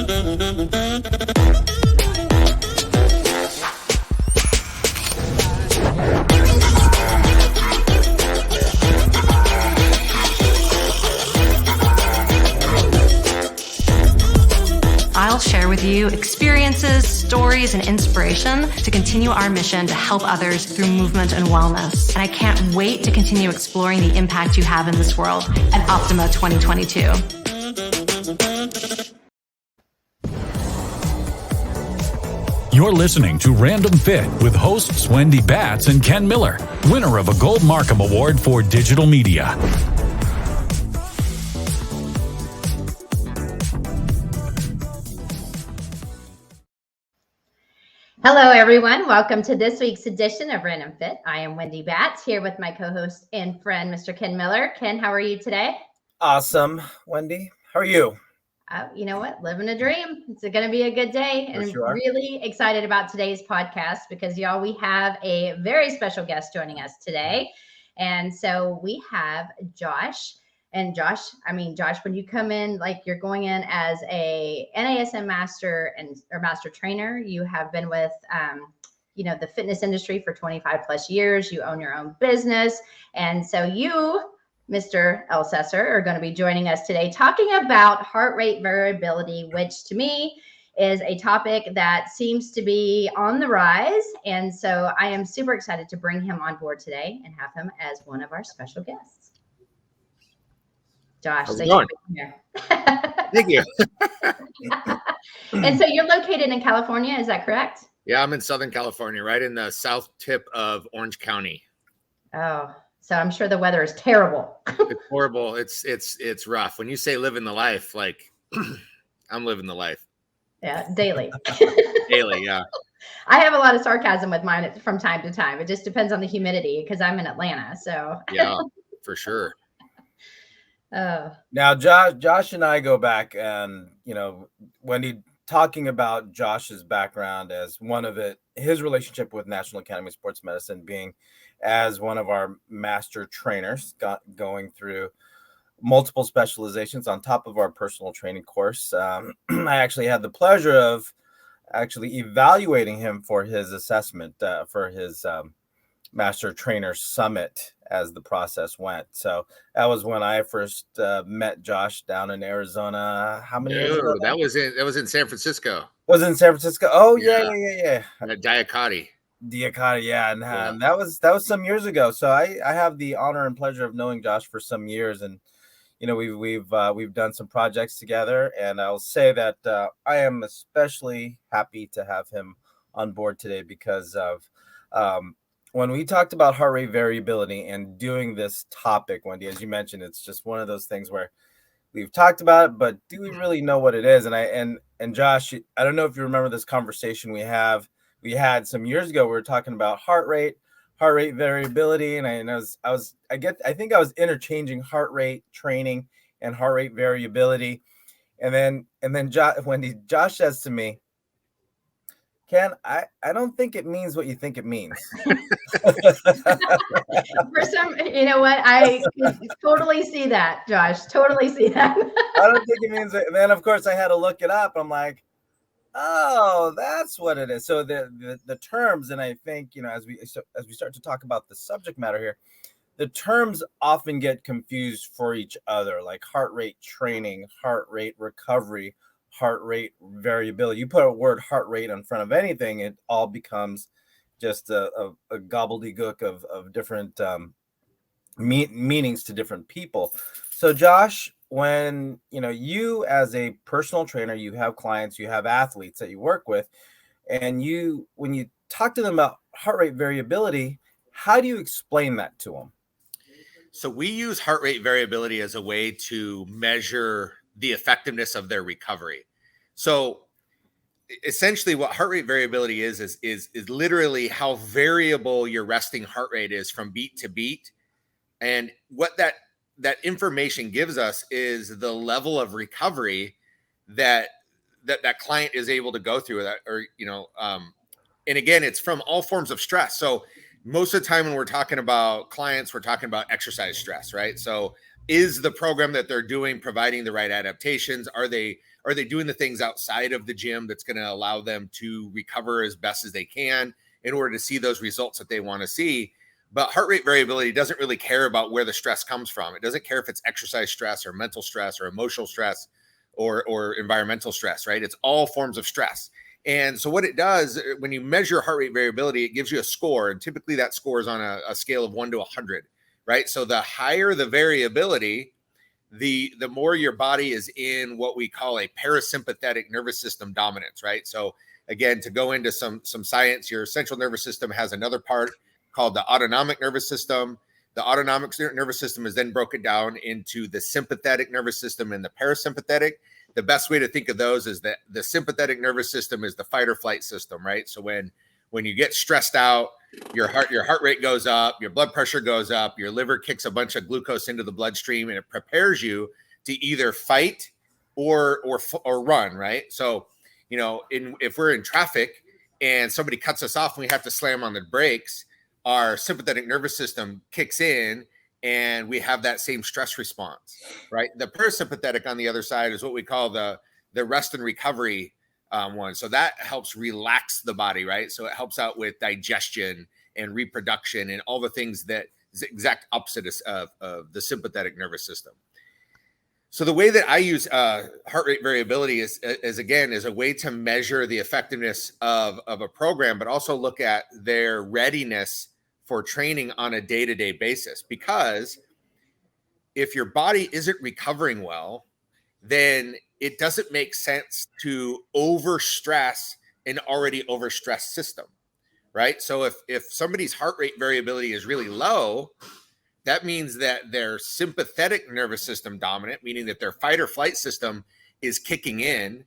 I'll share with you experiences, stories, and inspiration to continue our mission to help others through movement and wellness. And I can't wait to continue exploring the impact you have in this world at Optima 2022. You're listening to Random Fit with hosts Wendy Batts and Ken Miller, winner of a Gold Markham Award for Digital Media. Hello, everyone. Welcome to this week's edition of Random Fit. I am Wendy Batts, here with my co-host and friend, Mr. Ken Miller. Ken, how are you today? Awesome, Wendy. How are you? You know what? Living a dream. It's going to be a good day. And I'm really excited about today's podcast because, y'all, we have a very special guest joining us today. And so we have Josh. And Josh, when you come in, like you're going in as a NASM master or master trainer, you have been with, the fitness industry for 25 plus years. You own your own business. And so you, Mr. Elsesser, are going to be joining us today talking about heart rate variability, which to me is a topic that seems to be on the rise. And so I am super excited to bring him on board today and have him as one of our special guests. Josh, how's it going? Thank you. And so you're located in California, is that correct? Yeah, I'm in Southern California, right in the south tip of Orange County. Oh, so I'm sure the weather is terrible. It's horrible. It's rough. When you say living the life, like I'm living the life. Yeah, daily. Daily, yeah. I have a lot of sarcasm with mine from time to time. It just depends on the humidity because I'm in Atlanta. So yeah, for sure. Now, Josh and I go back, and Wendy, talking about Josh's background as his relationship with National Academy of Sports Medicine being as one of our master trainers, going through multiple specializations on top of our personal training course. I actually had the pleasure of actually evaluating him for his assessment for his Master Trainer Summit as the process went. So that was when I first met Josh down in Arizona. How many years ago? That was in San Francisco. Was it in San Francisco? Oh yeah. At Diacati, yeah. And that was some years ago. So I have the honor and pleasure of knowing Josh for some years, and we've done some projects together. And I'll say that I am especially happy to have him on board today because of when we talked about heart rate variability and doing this topic, Wendy, as you mentioned, it's just one of those things where we've talked about it, but do we really know what it is? And Josh, I don't know if you remember this conversation we had some years ago. We were talking about heart rate variability, and I think I was interchanging heart rate training and heart rate variability, and then Josh says to me, Ken, I don't think it means what you think it means. For some, you know what? I totally see that, Josh. Totally see that. I don't think it means it. And then, of course, I had to look it up. I'm like, oh, that's what it is. So the terms, and I think, as we start to talk about the subject matter here, the terms often get confused for each other, like heart rate training, heart rate recovery, heart rate variability. You put a word heart rate in front of anything, it all becomes just a gobbledygook of different meanings to different people. So Josh, when you as a personal trainer, you have clients, you have athletes that you work with, and when you talk to them about heart rate variability, how do you explain that to them? So we use heart rate variability as a way to measure the effectiveness of their recovery. So essentially what heart rate variability is literally how variable your resting heart rate is from beat to beat. And what that information gives us is the level of recovery that client is able to go through that, and again, it's from all forms of stress. So most of the time when we're talking about clients, we're talking about exercise stress, right? So is the program that they're doing providing the right adaptations? Are they doing the things outside of the gym that's going to allow them to recover as best as they can in order to see those results that they want to see? But heart rate variability doesn't really care about where the stress comes from. It doesn't care if it's exercise stress or mental stress or emotional stress or environmental stress, right? It's all forms of stress. And so what it does, when you measure heart rate variability, it gives you a score. And typically that score is on a scale of 1 to 100, right? So the higher the variability, the more your body is in what we call a parasympathetic nervous system dominance, right? So again, to go into some science, your central nervous system has another part called the autonomic nervous system. The autonomic nervous system is then broken down into the sympathetic nervous system and the parasympathetic. The best way to think of those is that the sympathetic nervous system is the fight or flight system, right? So when you get stressed out, your heart rate goes up, your blood pressure goes up, your liver kicks a bunch of glucose into the bloodstream, and it prepares you to either fight or run, right? So, if we're in traffic and somebody cuts us off and we have to slam on the brakes, our sympathetic nervous system kicks in and we have that same stress response, right? The parasympathetic on the other side is what we call the rest and recovery one. So that helps relax the body, right? So it helps out with digestion and reproduction and all the things that is the exact opposite of the sympathetic nervous system. So the way that I use heart rate variability is a way to measure the effectiveness of a program, but also look at their readiness for training on a day-to-day basis. Because if your body isn't recovering well, then it doesn't make sense to overstress an already overstressed system, right? So if somebody's heart rate variability is really low, that means that their sympathetic nervous system dominant, meaning that their fight or flight system is kicking in,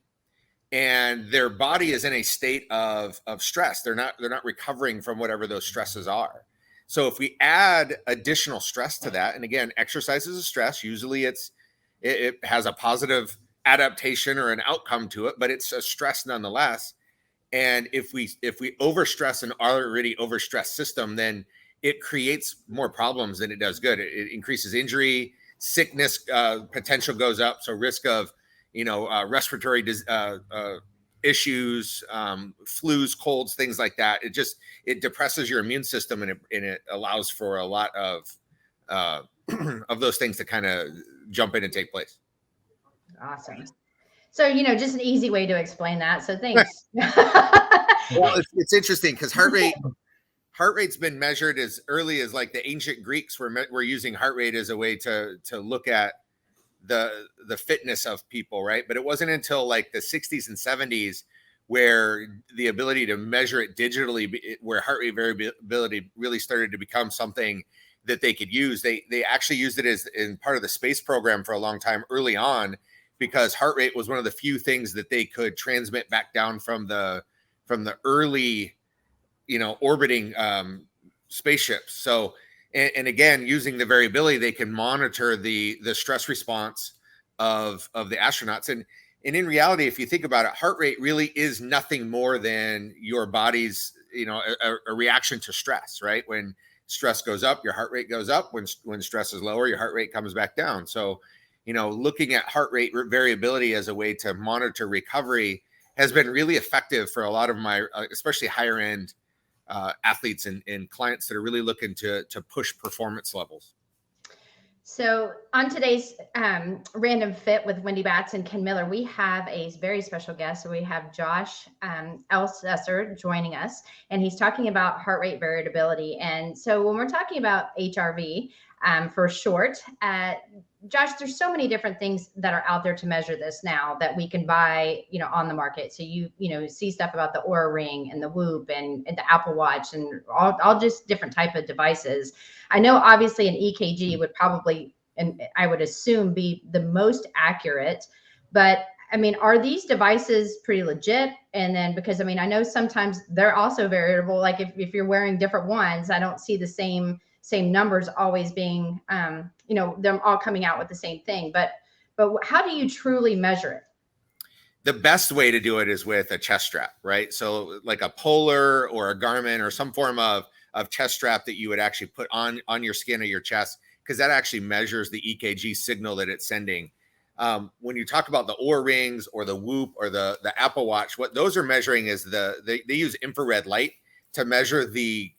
and their body is in a state of stress. They're not recovering from whatever those stresses are. So if we add additional stress to that, and again, exercise is a stress. Usually it has a positive adaptation or an outcome to it, but it's a stress nonetheless. And if we overstress an already overstressed system, then it creates more problems than it does good. It increases injury, sickness potential goes up. So risk of, respiratory issues, flus, colds, things like that. It depresses your immune system, and it allows for a lot of those things to kind of jump in and take place. Awesome. So, just an easy way to explain that. So thanks. Well, it's interesting because heart rate's been measured as early as like the ancient Greeks were using heart rate as a way to look at the fitness of people, right? But it wasn't until like the 60s and 70s where the ability to measure it digitally, where heart rate variability really started to become something that they could use. They actually used it as in part of the space program for a long time early on, because heart rate was one of the few things that they could transmit back down from the early, orbiting spaceships. So, and again, using the variability, they can monitor the stress response of the astronauts. And in reality, if you think about it, heart rate really is nothing more than your body's, a reaction to stress, right? When stress goes up, your heart rate goes up. When stress is lower, your heart rate comes back down. So, looking at heart rate variability as a way to monitor recovery has been really effective for a lot of my, especially higher end athletes and clients that are really looking to push performance levels. So on today's Random Fit with Wendy Batts and Ken Miller, we have a very special guest. So we have Josh Elsesser joining us, and he's talking about heart rate variability. And so when we're talking about HRV for short, Josh, there's so many different things that are out there to measure this now that we can buy, on the market. So you see stuff about the Oura Ring and the Whoop and the Apple Watch and all just different type of devices. I know obviously an EKG would probably, and I would assume, be the most accurate, but I mean, are these devices pretty legit? And then, because I mean, I know sometimes they're also variable. Like if you're wearing different ones, I don't see the same numbers always being, them all coming out with the same thing. But how do you truly measure it? The best way to do it is with a chest strap, right? So like a Polar or a Garmin or some form of chest strap that you would actually put on your skin or your chest because that actually measures the EKG signal that it's sending. When you talk about the Oura rings or the Whoop or the Apple Watch, what those are measuring is they use infrared light to measure the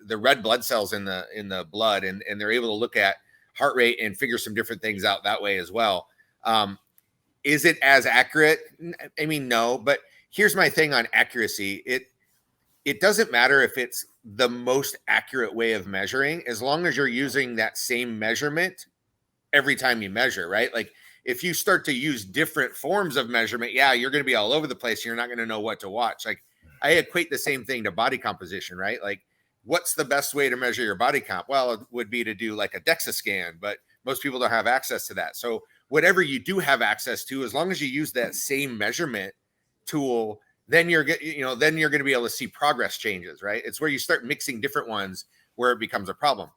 red blood cells in the blood, and they're able to look at heart rate and figure some different things out that way as well. Is it as accurate? I mean, no, but here's my thing on accuracy. It doesn't matter if it's the most accurate way of measuring, as long as you're using that same measurement every time you measure, right? Like if you start to use different forms of measurement, yeah, you're going to be all over the place. And you're not going to know what to watch. Like I equate the same thing to body composition, right? Like what's the best way to measure your body comp? Well, it would be to do like a DEXA scan, but most people don't have access to that. So whatever you do have access to, as long as you use that same measurement tool, then you're going to be able to see progress changes, right? It's where you start mixing different ones where it becomes a problem.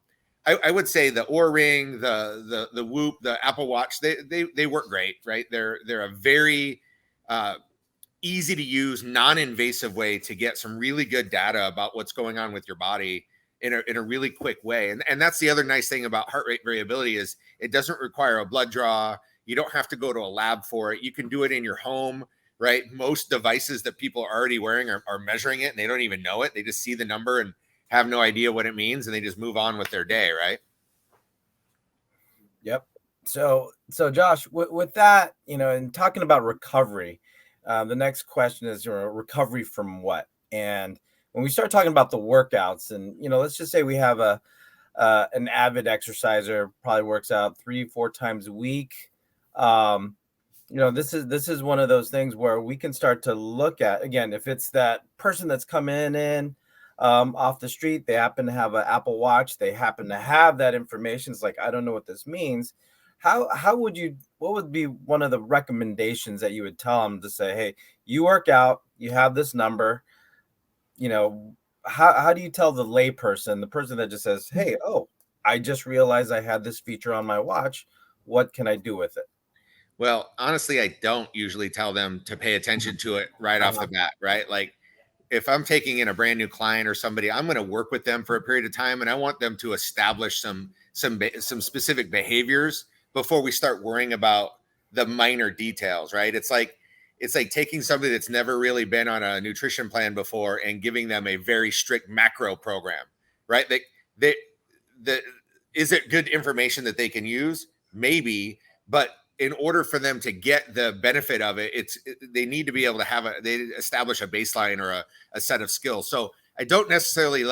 I would say the Oura Ring, the Whoop, the Apple Watch, they work great, right? They're a very easy to use, non-invasive way to get some really good data about what's going on with your body in a really quick way. And that's the other nice thing about heart rate variability is it doesn't require a blood draw. You don't have to go to a lab for it. You can do it in your home, right? Most devices that people are already wearing are measuring it and they don't even know it. They just see the number and have no idea what it means, and they just move on with their day, right? Yep. So Josh, with that, and talking about recovery, the next question is recovery from what? And when we start talking about the workouts, and let's just say we have an avid exerciser, probably works out 3-4 times a week. This is one of those things where we can start to look at, again, if it's that person that's coming in off the street, they happen to have an Apple Watch, they happen to have that information. It's like, I don't know what this means. What would be one of the recommendations that you would tell them to say, hey, you work out, you have this number, how do you tell the layperson, the person that just says, hey, I just realized I had this feature on my watch, what can I do with it? Well, honestly, I don't usually tell them to pay attention to it right off the bat, right? Like if I'm taking in a brand new client or somebody, I'm going to work with them for a period of time, and I want them to establish some specific behaviors before we start worrying about the minor details, right? It's like taking somebody that's never really been on a nutrition plan before and giving them a very strict macro program, right? Is it good information that they can use? Maybe, but in order for them to get the benefit of it, they need to be able to they establish a baseline or a set of skills. So I don't necessarily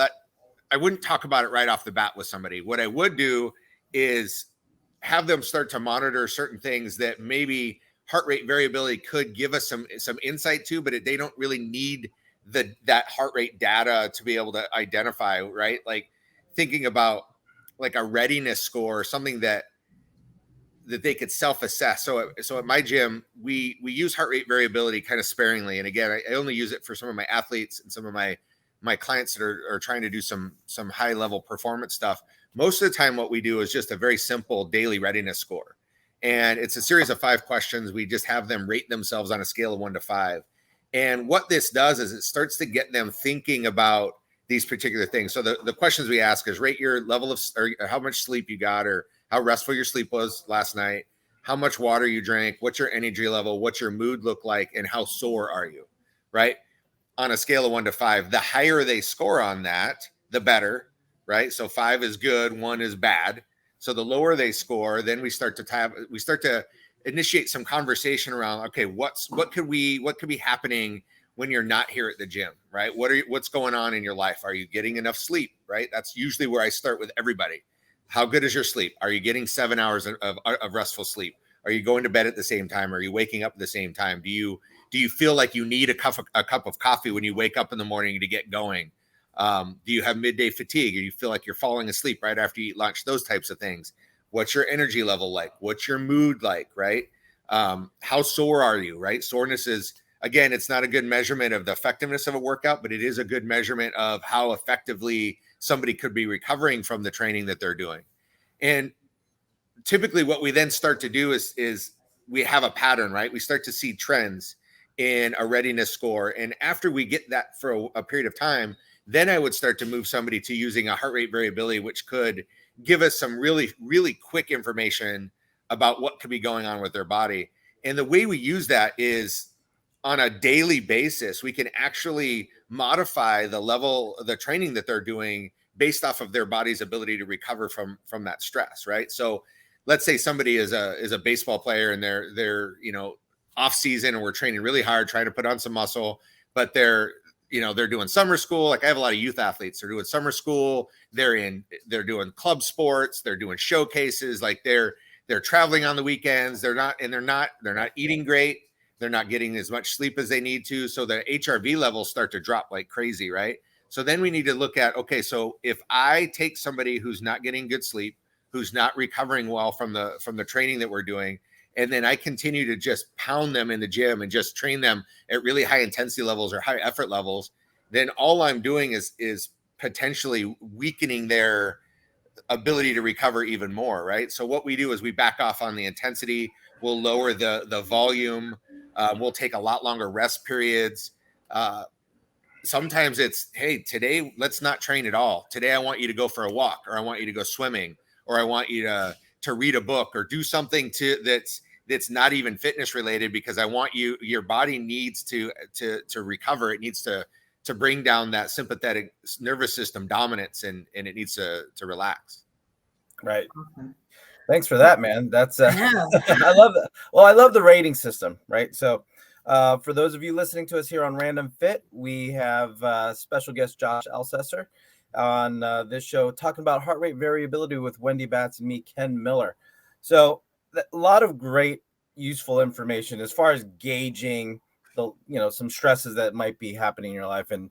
I wouldn't talk about it right off the bat with somebody. What I would do is have them start to monitor certain things that maybe heart rate variability could give us some insight to, but they don't really need that heart rate data to be able to identify, right? Like thinking about like a readiness score or something that they could self-assess. So at my gym, we use heart rate variability kind of sparingly. And again, I only use it for some of my athletes and some of my clients that are trying to do some high level performance stuff. Most of the time, what we do is just a very simple daily readiness score. And it's a series of 5 questions. We just have them rate themselves on a scale of 1 to 5. And what this does is it starts to get them thinking about these particular things. So the questions we ask is rate your level of, or how much sleep you got, or how restful your sleep was last night, how much water you drank, what's your energy level, what's your mood look like, and how sore are you, right? On a scale of 1 to 5, the higher they score on that, the better, right? So 5 is good, 1 is bad. So the lower they score, then we start to initiate some conversation around, okay, what could be happening when you're not here at the gym, right? What's going on in your life? Are you getting enough sleep, right? That's usually where I start with everybody. How good is your sleep? Are you getting 7 hours of restful sleep? Are you going to bed at the same time? Are you waking up at the same time? Do you feel like you need a cup of coffee when you wake up in the morning to get going? Do you have midday fatigue? Or you feel like you're falling asleep right after you eat lunch? Those types of things. What's your energy level like? What's your mood like, right? How sore are you, right? Soreness is, again, it's not a good measurement of the effectiveness of a workout, but it is a good measurement of how effectively somebody could be recovering from the training that they're doing. And typically what we then start to do is we have a pattern, right? We start to see trends in a readiness score. And after we get that for a period of time, then I would start to move somebody to using a heart rate variability, which could give us some really, really quick information about what could be going on with their body. And the way we use that is on a daily basis. We can actually modify the training that they're doing based off of their body's ability to recover from that stress, right? So let's say somebody is a baseball player and they're off season and we're training really hard, trying to put on some muscle, but they're doing summer school. Like I have a lot of youth athletes. They're doing summer school. They're doing club sports. They're doing showcases. Like they're traveling on the weekends. They're not eating great. They're not getting as much sleep as they need to. So the HRV levels start to drop like crazy, right? So then we need to look at, okay, so if I take somebody who's not getting good sleep, who's not recovering well from the training that we're doing, and then I continue to just pound them in the gym and just train them at really high intensity levels or high effort levels, then all I'm doing is potentially weakening their ability to recover even more, right? So what we do is we back off on the intensity. We'll lower the volume. We'll take a lot longer rest periods. Sometimes it's, hey, today let's not train at all. Today I want you to go for a walk, or I want you to go swimming, or I want you to read a book or do something that's not even fitness related, because I want your body needs to recover. It needs to bring down that sympathetic nervous system dominance, and it needs to relax. Right. Awesome. Thanks for that, man. That's I love that. Well, I love the rating system, right? So for those of you listening to us here on Random Fit, we have special guest Josh Elsesser on this show talking about heart rate variability with Wendy Batts and me, Ken Miller. So a lot of great useful information as far as gauging some stresses that might be happening in your life. And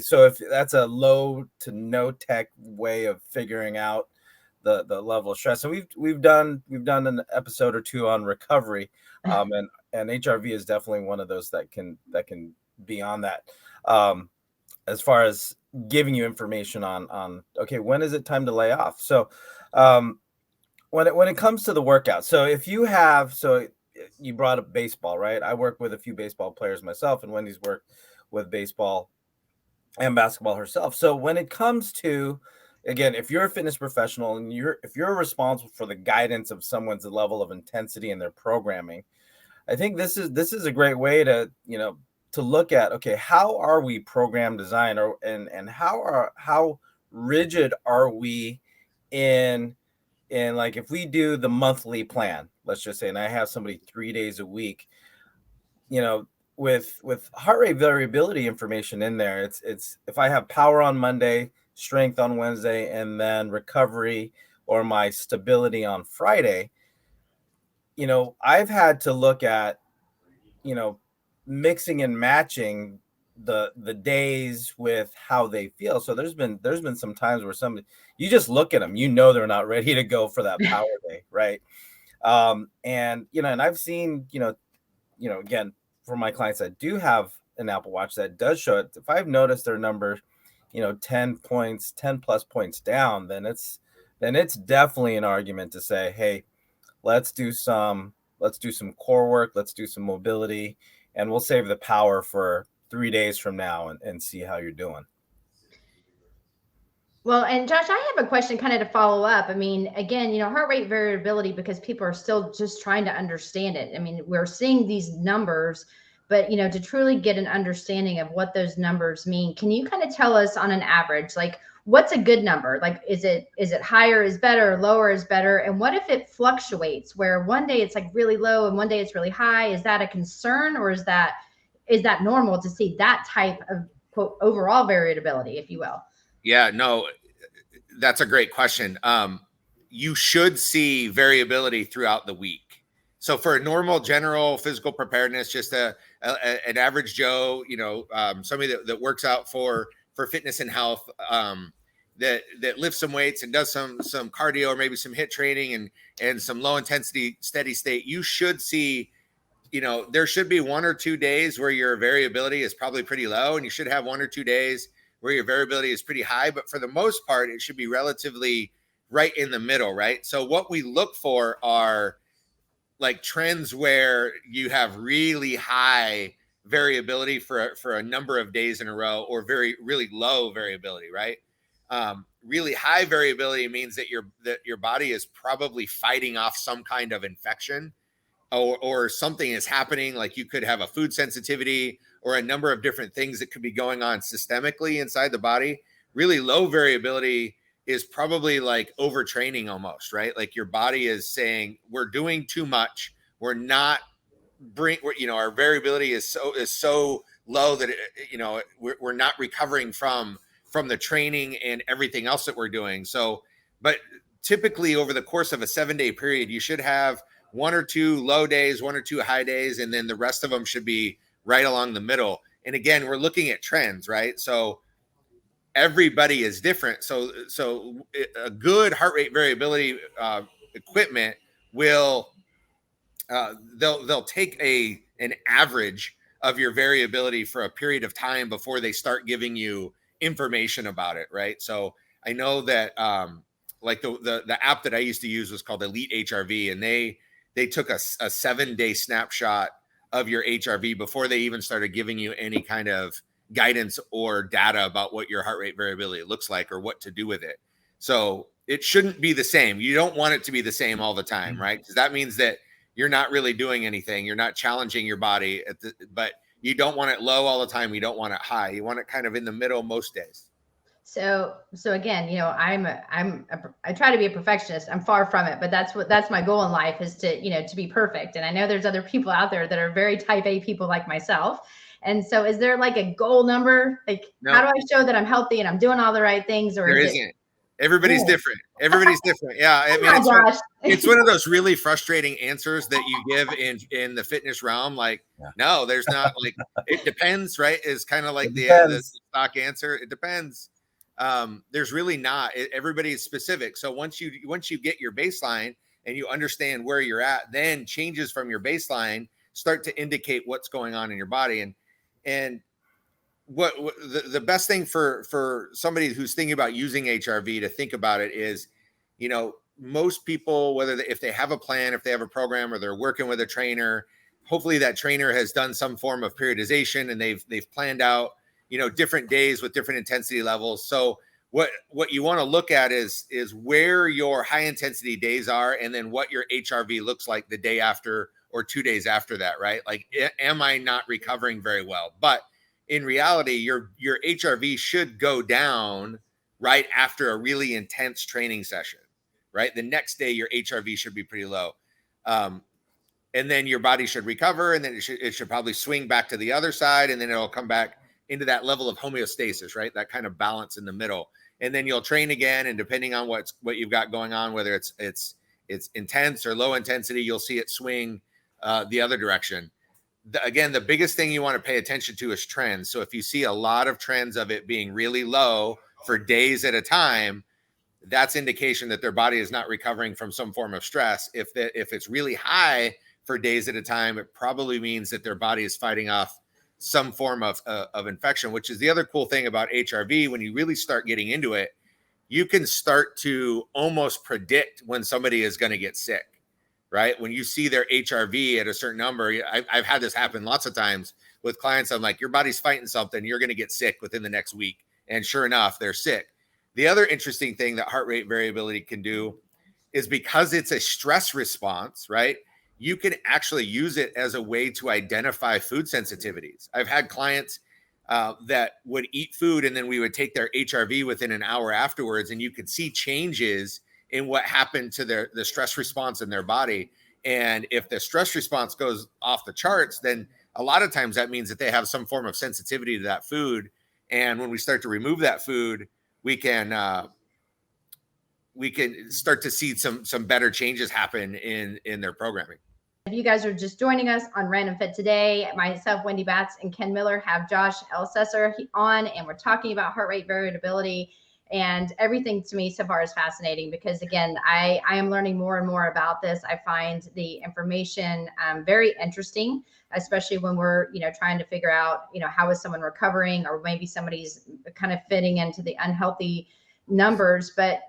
so if that's a low to no tech way of figuring out the level of stress. So we've done an episode or two on recovery, and HRV is definitely one of those that can be on that, as far as giving you information on okay, when is it time to lay off? So when it comes to the workout, so if you have, so you brought up baseball, right? I work with a few baseball players myself, and Wendy's worked with baseball and basketball herself. So when it comes to, again, if you're a fitness professional and if you're responsible for the guidance of someone's level of intensity in their programming, I think this is a great way to look at, okay, how are we program designed, and how rigid are we in like, if we do the monthly plan, let's just say, and I have somebody 3 days a week, with heart rate variability information in there, it's if I have power on Monday, strength on Wednesday, and then recovery or my stability on Friday, I've had to look at, mixing and matching the days with how they feel. So there's been some times where somebody, you just look at them, they're not ready to go for that power day, right? And I've seen, again, for my clients that do have an Apple Watch that does show it, if I've noticed their number, 10 plus points down, then it's definitely an argument to say, hey, let's do some core work, let's do some mobility, and we'll save the power for 3 days from now and see how you're doing. Well, and Josh, I have a question kind of to follow up. I mean, again, heart rate variability, because people are still just trying to understand it. I mean, we're seeing these numbers, but, to truly get an understanding of what those numbers mean, can you kind of tell us on an average, like, what's a good number? Like, is it higher is better, lower is better? And what if it fluctuates, where one day it's like really low and one day it's really high? Is that a concern, or is that normal to see that type of, quote, overall variability, if you will? Yeah, no, that's a great question. You should see variability throughout the week. So for a normal general physical preparedness, just an average Joe, somebody that works out for fitness and health, that lifts some weights and does some cardio or maybe some HIIT training and some low intensity steady state, you should see, there should be 1 or 2 days where your variability is probably pretty low, and you should have 1 or 2 days where your variability is pretty high. But for the most part, it should be relatively right in the middle, right? So what we look for are like trends where you have really high variability for a number of days in a row, or really low variability, right? Really high variability means that your body is probably fighting off some kind of infection, or something is happening. Like you could have a food sensitivity or a number of different things that could be going on systemically inside the body. Really low variability is probably like overtraining almost, right? Like your body is saying, we're doing too much. We're not our variability is so low that we're not recovering from the training and everything else that we're doing. So, but typically over the course of a 7-day period, you should have 1 or 2 low days, 1 or 2 high days, and then the rest of them should be right along the middle. And again, we're looking at trends, right? So everybody is different. So a good heart rate variability equipment will they'll take an average of your variability for a period of time before they start giving you information about it, right? So I know that like the app that I used to use was called Elite HRV, and they took a 7-day snapshot of your HRV before they even started giving you any kind of guidance or data about what your heart rate variability looks like or what to do with it. So it shouldn't be the same. You don't want it to be the same all the time, right? Because that means that you're not really doing anything. You're not challenging your body, but you don't want it low all the time. You don't want it high. You want it kind of in the middle most days. So again, I try to be a perfectionist. I'm far from it, but that's my goal in life, is to be perfect. And I know there's other people out there that are very type A people like myself. And so is there like a goal number? Like, no. How do I show that I'm healthy and I'm doing all the right things? Or there isn't. Everybody's different. Everybody's different. Yeah. I mean, it's one of those really frustrating answers that you give in the fitness realm. Like, no, there's not. Like, it depends, right? Is kind of like the stock answer. It depends. There's really not. Everybody is specific. So once you get your baseline and you understand where you're at, then changes from your baseline start to indicate what's going on in your body. And what the best thing for somebody who's thinking about using HRV to think about it is, most people, if they have a plan, if they have a program, or they're working with a trainer, hopefully that trainer has done some form of periodization and they've planned out, different days with different intensity levels. So what you want to look at is where your high intensity days are, and then what your HRV looks like the day after or 2 days after that, right? Like, am I not recovering very well? But in reality, your HRV should go down right after a really intense training session, right? The next day, your HRV should be pretty low. And then your body should recover, and then it should probably swing back to the other side, and then it'll come back into that level of homeostasis, right? That kind of balance in the middle. And then you'll train again, and depending on what you've got going on, whether it's intense or low intensity, you'll see it swing the other direction. Again, the biggest thing you want to pay attention to is trends. So if you see a lot of trends of it being really low for days at a time, that's indication that their body is not recovering from some form of stress. If it's really high for days at a time, it probably means that their body is fighting off some form of infection, which is the other cool thing about HRV. When you really start getting into it, you can start to almost predict when somebody is going to get sick. Right? When you see their HRV at a certain number, I've had this happen lots of times with clients. I'm like, your body's fighting something. You're going to get sick within the next week. And sure enough, they're sick. The other interesting thing that heart rate variability can do is, because it's a stress response, right? You can actually use it as a way to identify food sensitivities. I've had clients that would eat food, and then we would take their HRV within an hour afterwards, and you could see changes in what happened to the stress response in their body. And if the stress response goes off the charts, then a lot of times that means that they have some form of sensitivity to that food. And when we start to remove that food, we can start to see some better changes happen in their programming. If you guys are just joining us on Random Fit today, myself, Wendy Batts, and Ken Miller have Josh Elsesser on, and we're talking about heart rate variability. And everything to me so far is fascinating, because again, I am learning more and more about this. I find the information very interesting, especially when we're, trying to figure out, how is someone recovering, or maybe somebody's kind of fitting into the unhealthy numbers. But,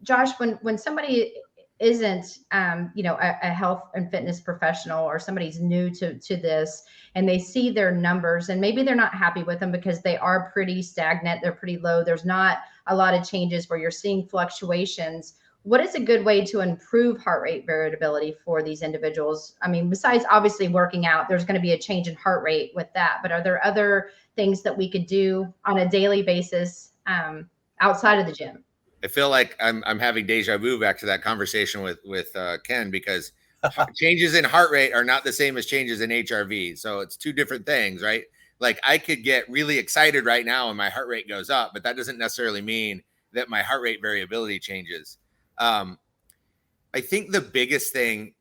Josh, when somebody isn't, a health and fitness professional, or somebody's new to this, and they see their numbers, and maybe they're not happy with them because they are pretty stagnant, they're pretty low, there's not a lot of changes where you're seeing fluctuations, what is a good way to improve heart rate variability for these individuals? I mean, besides obviously working out, there's going to be a change in heart rate with that, but are there other things that we could do on a daily basis outside of the gym? I feel like I'm having deja vu back to that conversation with Ken, because changes in heart rate are not the same as changes in HRV. So it's two different things, right? Like I could get really excited right now and my heart rate goes up, but that doesn't necessarily mean that my heart rate variability changes. I think the biggest thing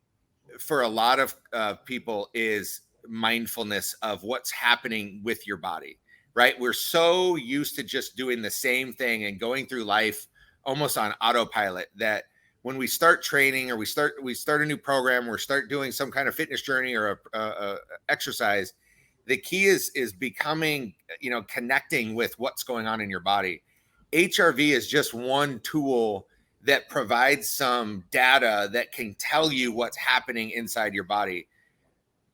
for a lot of people is mindfulness of what's happening with your body, right? We're so used to just doing the same thing and going through life almost on autopilot that when we start training or we start a new program or start doing some kind of fitness journey or a exercise, the key is becoming, connecting with what's going on in your body. HRV is just one tool that provides some data that can tell you what's happening inside your body.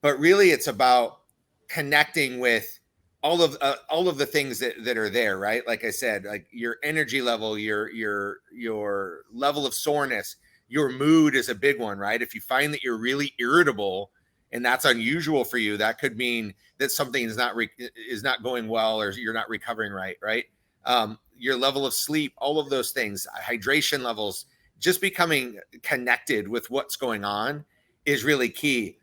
But really it's about connecting with all of the things that are there, right? Like I said, like your energy level, your level of soreness, your mood is a big one, right? If you find that you're really irritable and that's unusual for you, that could mean that something is not going well, or you're not recovering right? Your level of sleep, all of those things, hydration levels, just becoming connected with what's going on is really key.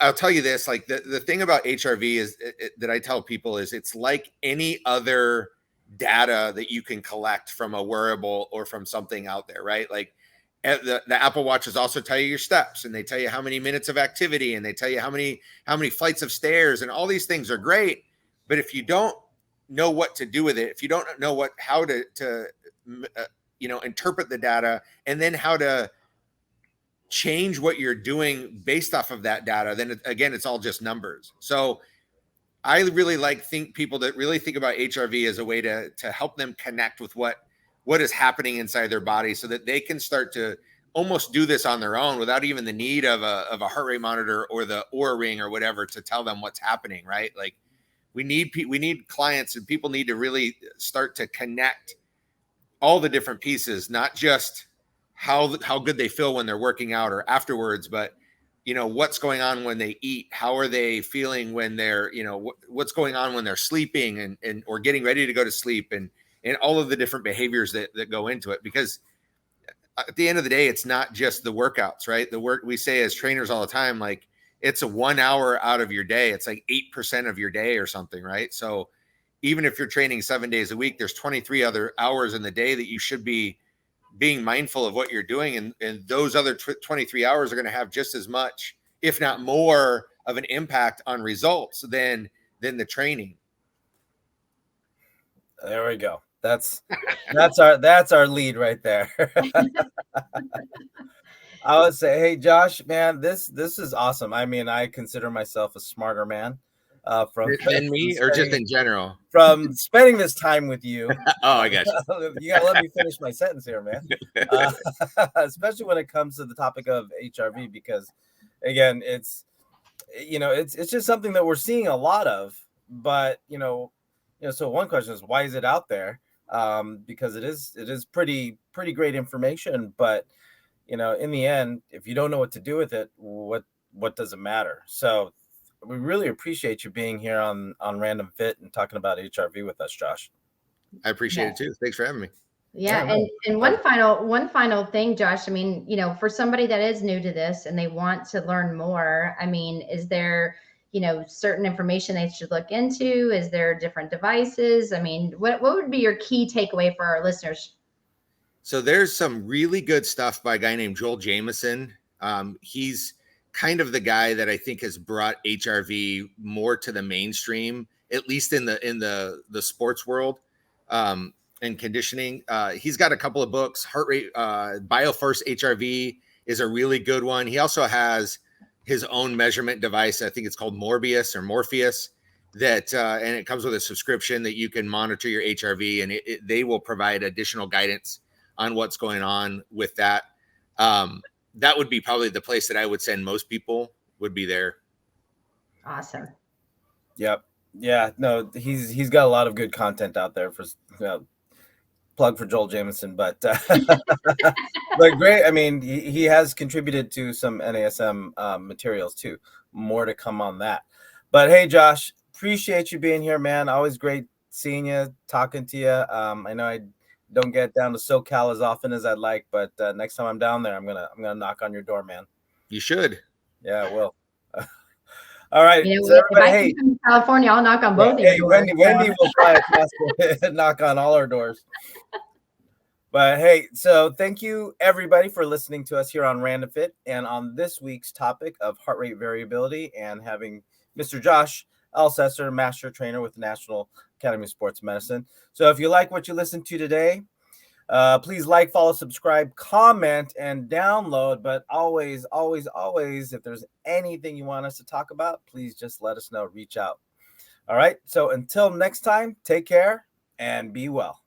I'll tell you this, like the thing about HRV is that I tell people is it's like any other data that you can collect from a wearable or from something out there, right? Like the Apple Watches also tell you your steps, and they tell you how many minutes of activity, and they tell you how many flights of stairs, and all these things are great. But if you don't know what to do with it, if you don't know how to interpret the data, and then how to change what you're doing based off of that data, then again, it's all just numbers. So I really people that really think about HRV as a way to help them connect with what is happening inside their body, so that they can start to almost do this on their own without even the need of a heart rate monitor or the Oura Ring or whatever to tell them what's happening, right? Like we need clients, and people need to really start to connect all the different pieces, not just how good they feel when they're working out or afterwards, but what's going on when they eat, how are they feeling when they're, what's going on when they're sleeping and or getting ready to go to sleep, and all of the different behaviors that go into it. Because at the end of the day, it's not just the workouts, right? The work we say as trainers all the time, like it's a 1 hour out of your day. It's like 8% of your day or something, right? So even if you're training 7 days a week, there's 23 other hours in the day that you should be being mindful of what you're doing. And those other 23 hours are going to have just as much, if not more, of an impact on results than the training. There we go. That's our lead right there. I would say, hey Josh, man, this is awesome. I mean, I consider myself a smarter man than me, or just in general from spending this time with you. Oh, I got you. You gotta let me finish my sentence here, man. Especially when it comes to the topic of HRV, because again, it's just something that we're seeing a lot of. But so one question is, why is it out there? Because it is pretty great information, but in the end, if you don't know what to do with it, what does it matter? So we really appreciate you being here on Random Fit and talking about HRV with us, Josh. I appreciate it too. Thanks for having me. Yeah. And one final thing, Josh, I mean, for somebody that is new to this and they want to learn more, I mean, is there, certain information they should look into? Is there different devices? I mean, what would be your key takeaway for our listeners? So there's some really good stuff by a guy named Joel Jamieson. He's kind of the guy that I think has brought HRV more to the mainstream, at least in the sports world, and conditioning. He's got a couple of books. Heart Rate BioFirst HRV is a really good one. He also has his own measurement device. I think it's called Morbius or Morpheus, that and it comes with a subscription that you can monitor your HRV, and they will provide additional guidance on what's going on with that. That would be probably the place that I would send most people, would be there. Awesome. Yep. Yeah. No, he's got a lot of good content out there for plug for Joel Jameson, but but great. I mean, he has contributed to some NASM materials too. More to come on that. But hey, Josh, appreciate you being here, man. Always great seeing you, talking to you. I know I don't get down to SoCal as often as I'd like, but next time I'm down there, I'm gonna knock on your door, man. You should. Yeah, I will. All right, You know, so if I hey, come to California, I'll knock on both of hey, your doors. Wendy will fly across knock on all our doors. But hey, so thank you everybody for listening to us here on Random Fit and on this week's topic of heart rate variability and having Mr. Josh Elsesser, master trainer with the National Academy of Sports Medicine. So if you like what you listened to today, please like, follow, subscribe, comment, and download. But always, always, always, if there's anything you want us to talk about, please just let us know. Reach out. All right. So until next time, take care and be well.